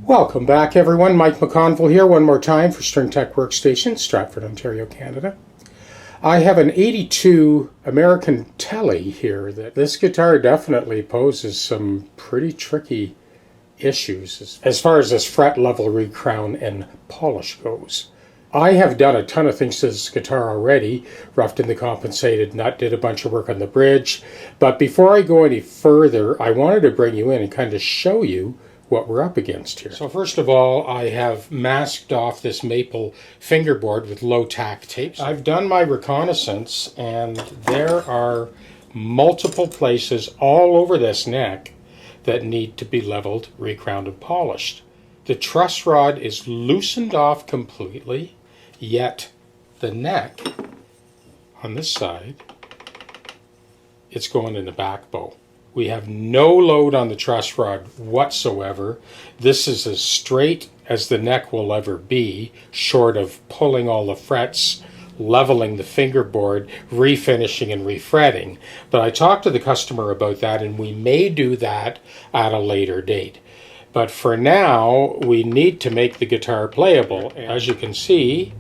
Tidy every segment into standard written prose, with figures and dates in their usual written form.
Welcome back, everyone. Mike McConville here one more time for StringTechWorkstations, Stratford, Ontario, Canada. I have an 82 American Tele here. This guitar definitely poses some pretty tricky issues as far as this fret level, recrown, and polish goes. I have done a ton of things to this guitar already, roughed in the compensated nut, did a bunch of work on the bridge, but before I go any further, I wanted to bring you in and kind of show you what we're up against here. So first of all, I have masked off this maple fingerboard with low tack tape. I've done my reconnaissance, and there are multiple places all over this neck that need to be leveled, recrowned, and polished. The truss rod is loosened off completely, yet the neck on this side, it's going in the back bow. We have no load on the truss rod whatsoever. This is as straight as the neck will ever be, short of pulling all the frets, leveling the fingerboard, refinishing and refretting. But I talked to the customer about that, and we may do that at a later date. But for now, we need to make the guitar playable. As you can see,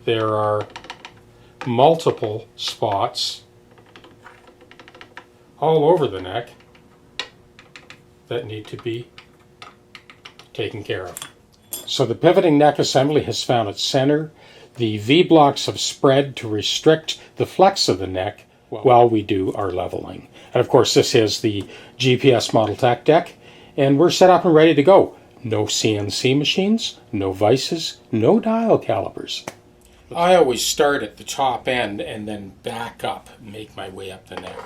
there are multiple spots all over the neck that need to be taken care of. So the pivoting neck assembly has found its center. The V-blocks have spread to restrict the flex of the neck while we do our leveling. And of course, this is the GPS Model Tech deck, and we're set up and ready to go. No CNC machines, no vices, no dial calipers. I always start at the top end and then back up and make my way up the neck.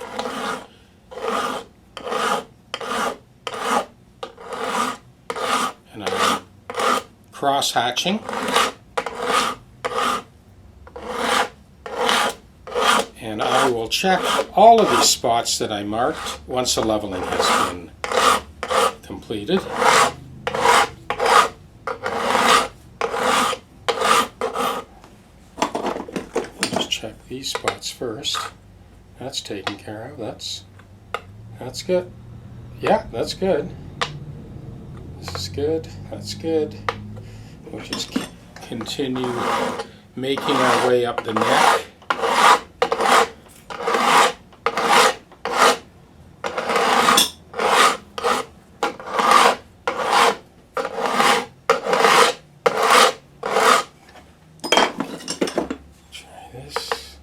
And I'm cross-hatching. And I will check all of these spots that I marked once the leveling has been completed. Just check these spots first. That's taken care of. That's good. Yeah, that's good. This is good. That's good. We'll just continue making our way up the neck. Try this.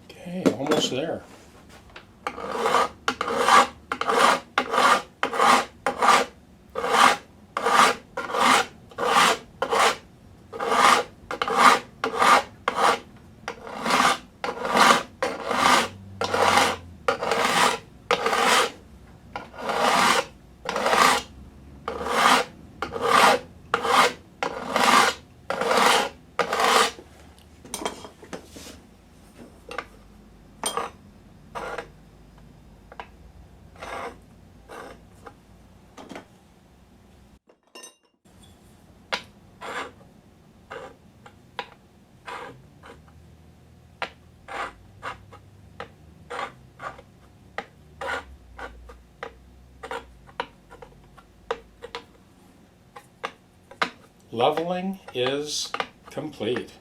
Okay, almost there. Leveling is complete.